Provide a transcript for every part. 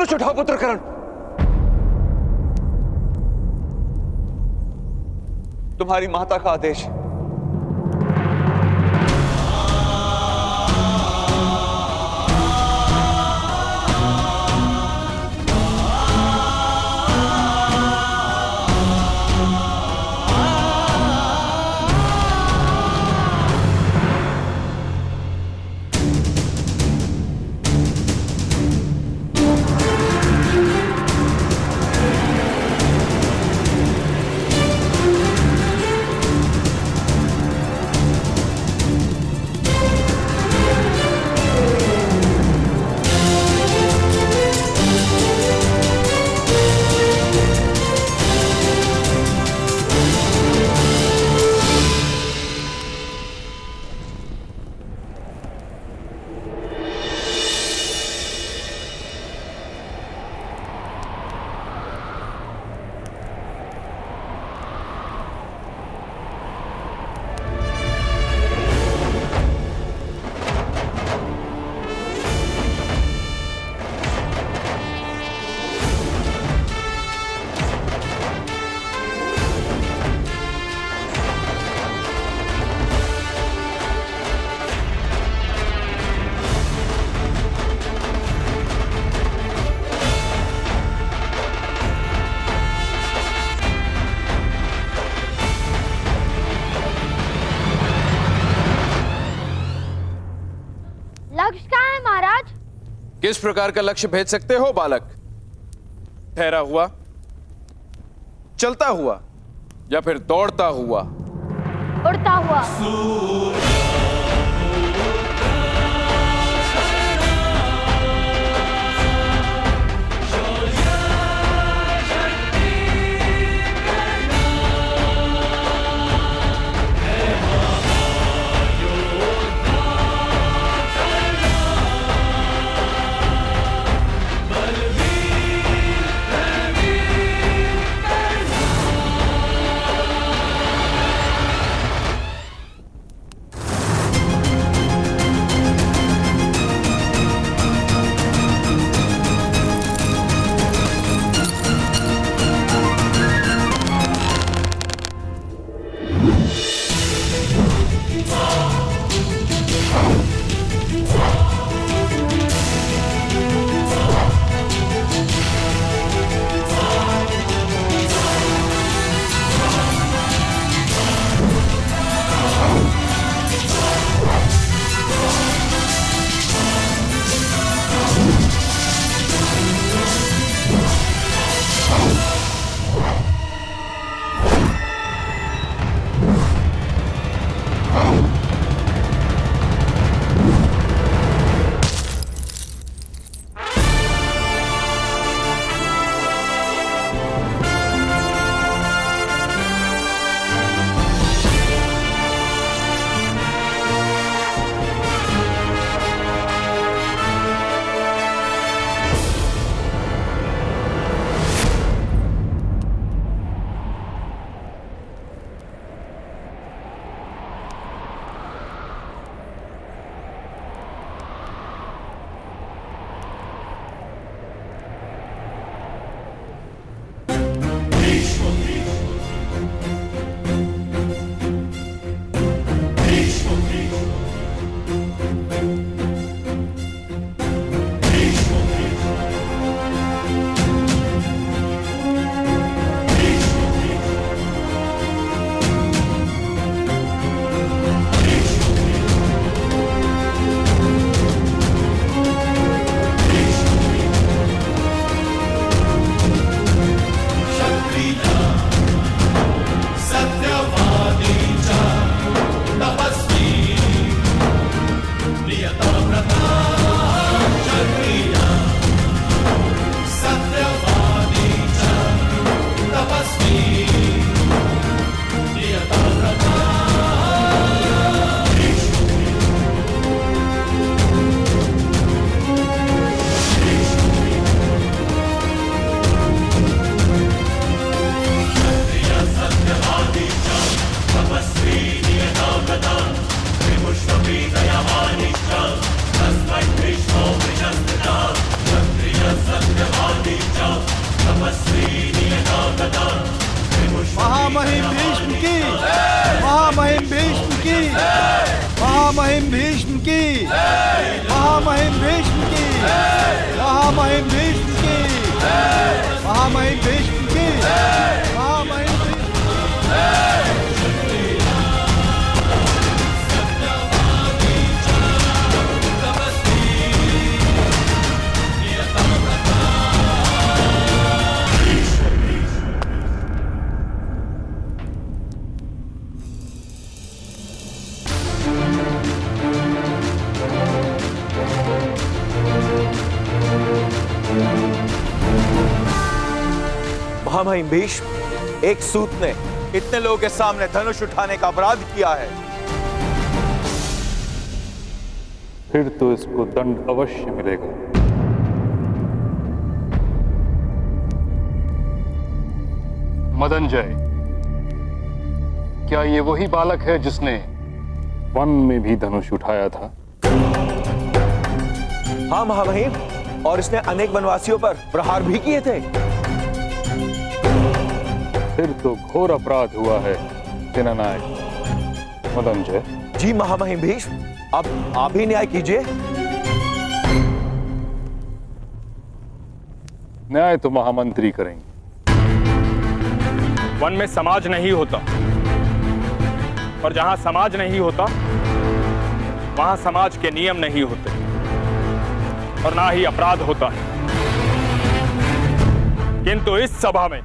धनुष उठाओ पुत्र कर्ण। तुम्हारी माता का आदेश है। लक्ष्य कहाँ है महाराज? किस प्रकार का लक्ष्य भेज सकते हो बालक? ठहरा हुआ, चलता हुआ या फिर दौड़ता हुआ? उड़ता हुआ। महामहिम भीष्म की, महामहिम भीष्म की, महामहिम भीष्म की, महामहिम भीष्म की, महामहिम महामहिम भीष्म, एक सूत ने इतने लोगों के सामने धनुष उठाने का अपराध किया है। फिर तो इसको दंड अवश्य मिलेगा। मदनजय, क्या ये वही बालक है जिसने वन में भी धनुष उठाया था? हाँ महामहिम, और इसने अनेक वनवासियों पर प्रहार भी किए थे। फिर तो घोर अपराध हुआ है सेनानायक मदनजय। जी महामहिम भीष्म, अब आप ही न्याय कीजिए। न्याय तो महामंत्री करेंगे। वन में समाज नहीं होता, और जहां समाज नहीं होता वहां समाज के नियम नहीं होते, और ना ही अपराध होता है। किंतु इस सभा में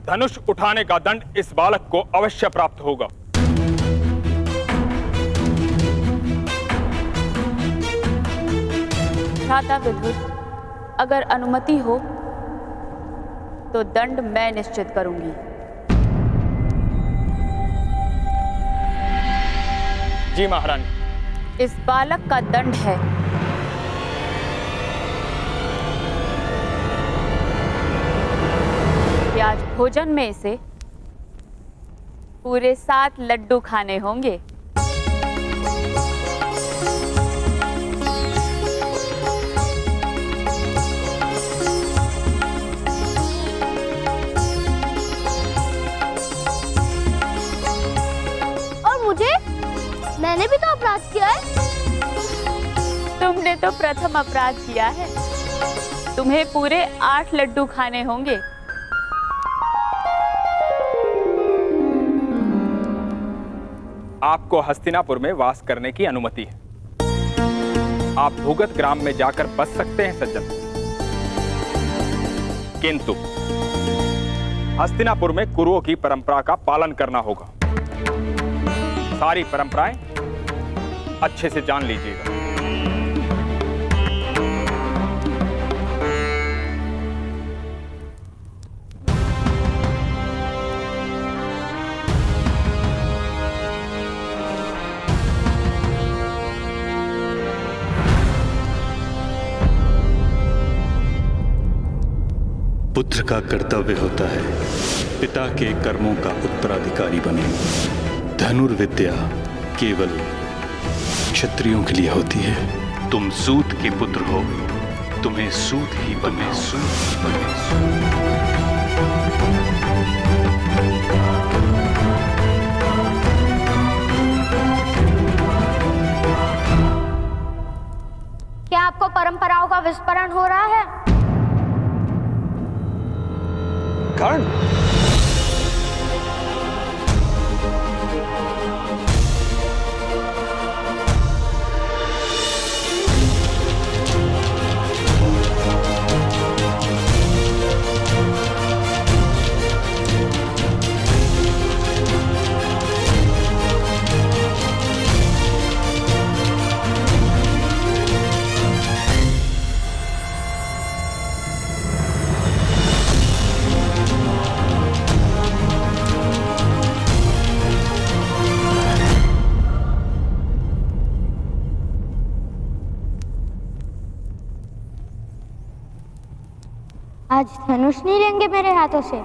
धनुष उठाने का दंड इस बालक को अवश्य प्राप्त होगा। भ्राता विदुर, अगर अनुमति हो तो दंड मैं निश्चित करूंगी। जी महारानी। इस बालक का दंड है कि आज भोजन में इसे पूरे 7 लड्डू खाने होंगे। और मुझे? मैंने भी तो अपराध किया है। तुमने तो प्रथम अपराध किया है। तुम्हें पूरे 8 लड्डू खाने होंगे। आपको हस्तिनापुर में वास करने की अनुमति है। आप भूगत ग्राम में जाकर बस सकते हैं सज्जन, किंतु हस्तिनापुर में कुरुओं की परंपरा का पालन करना होगा। सारी परंपराएं अच्छे से जान लीजिएगा। पुत्र का कर्तव्य होता है पिता के कर्मों का उत्तराधिकारी बने। धनुर्विद्या केवल क्षत्रियों के लिए होती है। तुम सूत के पुत्र हो, तुम्हें सूत ही बने। क्या आपको परंपराओं का विस्मरण हो रहा है? कर्ण, आज धनुष नहीं लेंगे मेरे हाथों से।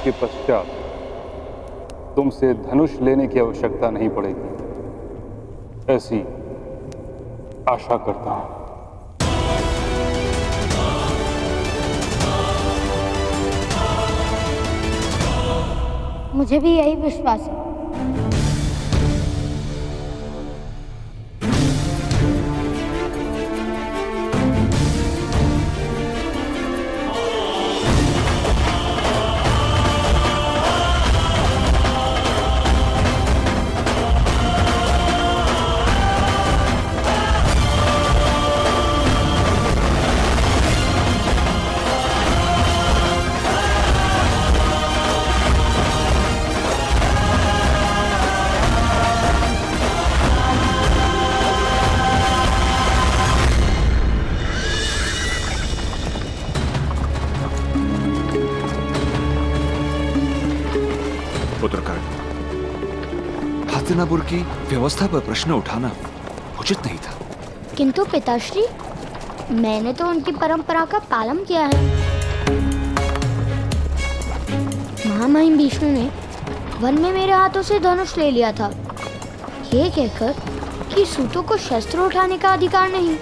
के पश्चात तुमसे धनुष लेने की आवश्यकता नहीं पड़ेगी, ऐसी आशा करता हूं। मुझे भी यही विश्वास है। पुत्र कर्ण, हस्तिनापुर की व्यवस्था पर प्रश्न उठाना उचित नहीं था। किंतु पिताश्री, मैंने तो उनकी परंपरा का पालन किया है। महामहिम विष्णु ने वन में मेरे हाथों से धनुष ले लिया था, ये कहकर कि सूतों को शस्त्र उठाने का अधिकार नहीं।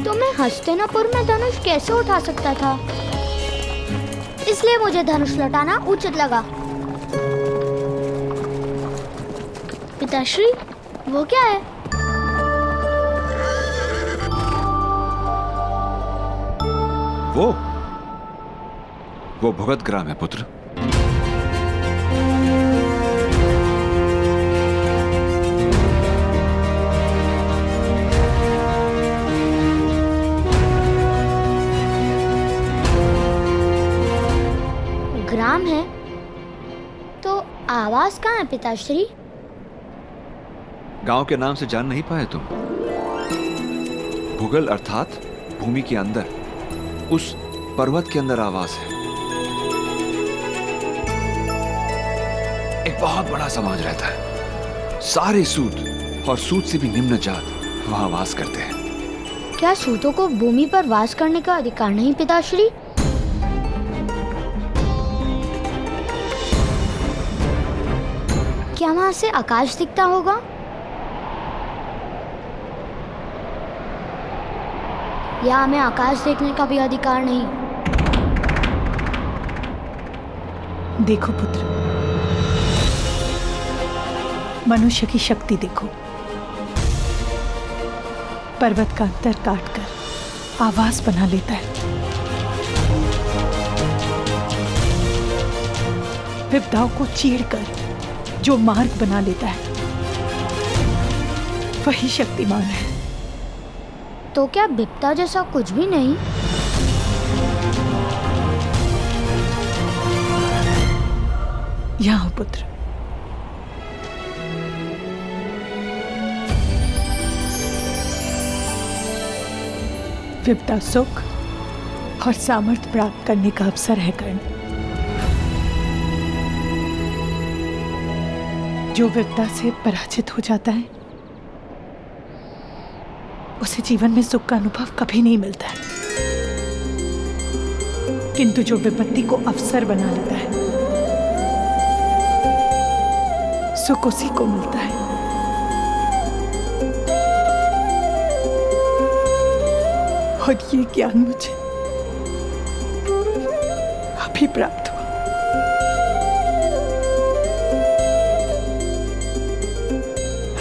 तो मैं हस्तिनापुर में धनुष कैसे उठा सकता था? इसलिए मुझे धनुष लौटाना उचित लगा। पिताश्री, वो क्या है? वो भगत ग्राम है पुत्र। ग्राम है तो आवास कहाँ है पिताश्री? गांव के नाम से जान नहीं पाए तुम? भूगल अर्थात भूमि के अंदर, उस पर्वत के अंदर आवास है। एक बहुत बड़ा समाज रहता है, सारे सूत और सूत से भी निम्न जात वहां वास करते हैं। क्या सूतों को भूमि पर वास करने का अधिकार नहीं पिताश्री? क्या वहां से आकाश दिखता होगा? या हमें आकाश देखने का भी अधिकार नहीं? देखो पुत्र, मनुष्य की शक्ति देखो। पर्वत का अंतर काटकर आवास बना लेता है। विपदाओं को चीरकर जो मार्ग बना लेता है, वही शक्तिमान है। तो क्या विपदा जैसा कुछ भी नहीं? यहाँ पुत्र, विपदा सुख और सामर्थ्य प्राप्त करने का अवसर है कर्ण। जो विपदा से पराजित हो जाता है, उसे जीवन में सुख का अनुभव कभी नहीं मिलता है। किंतु जो विपत्ति को अवसर बना लेता है, सुख उसी को मिलता है। और ये ज्ञान मुझे अभी प्राप्त हुआ।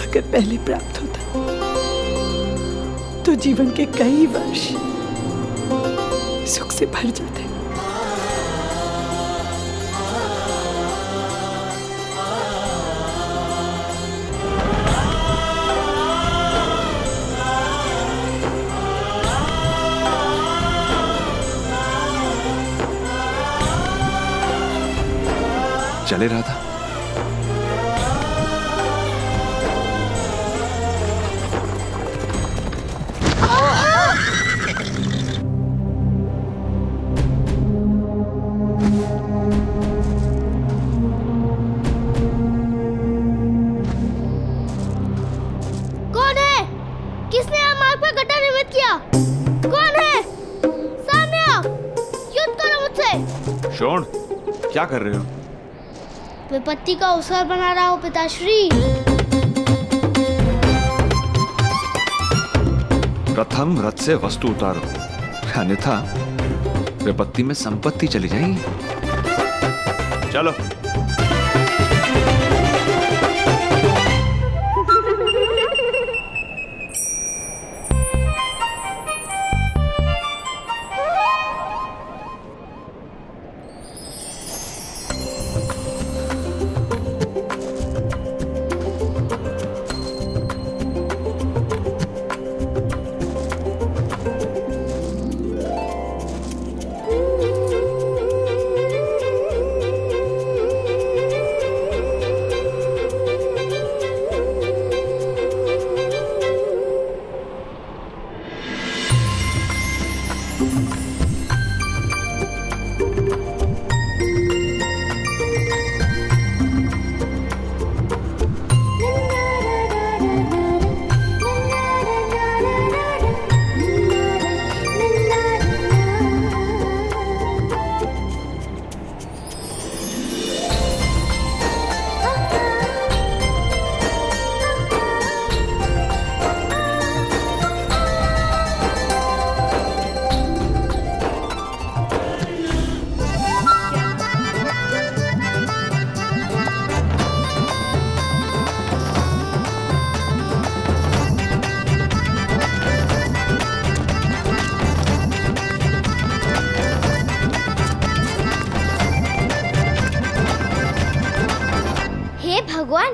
अगर पहले प्राप्त होता तो जीवन के कई वर्ष सुख से भर जाते। चले रहा था। कौन है? किसने हमारे पर गड्ढा निर्मित किया? कौन है? सामने आओ, युद्ध करो द्रोण, क्या कर रहे हो? विपत्ति का अवसर बना रहा हूँ पिताश्री। प्रथम रथ से वस्तु उतारो, अन्यथा विपत्ति में संपत्ति चली जाएगी। चलो।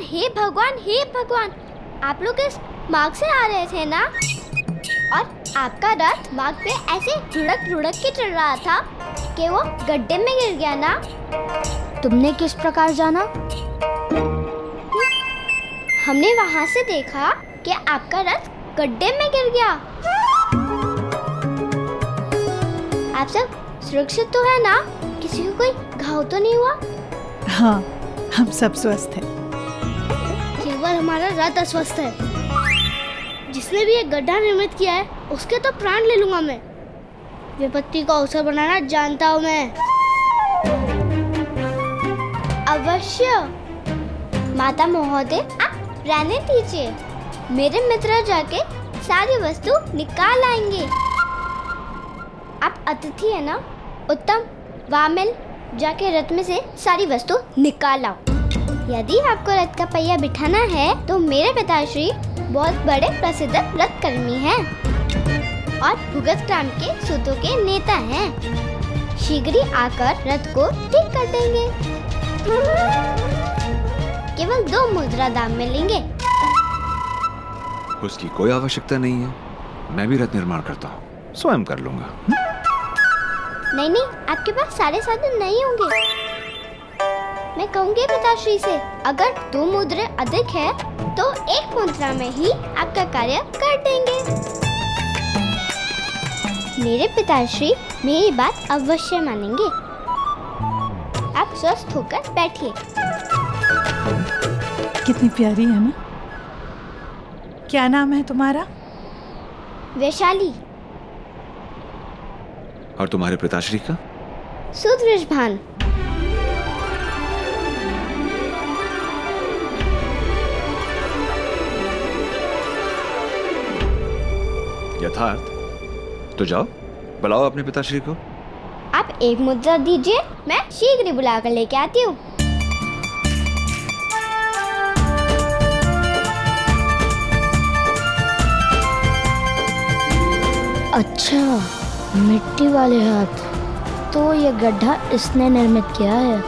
हे भगवान, हे भगवान, आप लोग इस मार्ग से आ रहे थे ना? और आपका रथ मार्ग पे ऐसे रुड़क रुड़क के चल रहा था कि वो गड्ढे में गिर गया ना? तुमने किस प्रकार जाना? हमने वहाँ से देखा कि आपका रथ गड्ढे में गिर गया। आप सब सुरक्षित तो है ना? किसी को कोई घाव तो नहीं हुआ? हाँ, हम सब स्वस्थ हैं। केवल हमारा रथ अस्वस्थ है। जिसने भी एक गड्ढा निर्मित किया है उसके तो प्राण ले लूंगा मैं। विपत्ति का अवसर बनाना जानता हूँ मैं। अवश्य। माता महोदय, आप रहने दीजिए। मेरे मित्र जाके सारी वस्तु निकाल आएंगे। आप अतिथि है ना? उत्तम, वामिल, जाके रथ में से सारी वस्तु निकाल आओ। यदि आपको रथ का पहिया बिठाना है तो मेरे पिताश्री बहुत बड़े प्रसिद्ध रथ कर्मी हैं और भुगत ग्राम के सूतों के नेता हैं। शीघ्र ही आकर रथ को ठीक कर देंगे। केवल 2 मुद्रा दाम में लेंगे। उसकी कोई आवश्यकता नहीं है। मैं भी रथ निर्माण करता हूँ, स्वयं कर लूंगा। नहीं, आपके पास सारे साधन नहीं होंगे। मैं कहूँगी पिताश्री से, अगर 2 मुद्रे अधिक है तो 1 मुद्रा में ही आपका कार्य कर देंगे। मेरे पिताश्री मेरी बात अवश्य मानेंगे। आप स्वस्थ होकर बैठिए। कितनी प्यारी है ना? क्या नाम है तुम्हारा? वैशाली। और तुम्हारे पिताश्री का? सूत्रभान। यथार्थ। तो जाओ, बुलाओ अपने पिताश्री को। आप 1 मुद्रा दीजिए, मैं शीघ्र ही बुलाकर लेके आती हूँ। अच्छा, मिट्टी वाले हाथ। तो ये गड्ढा इसने निर्मित किया है।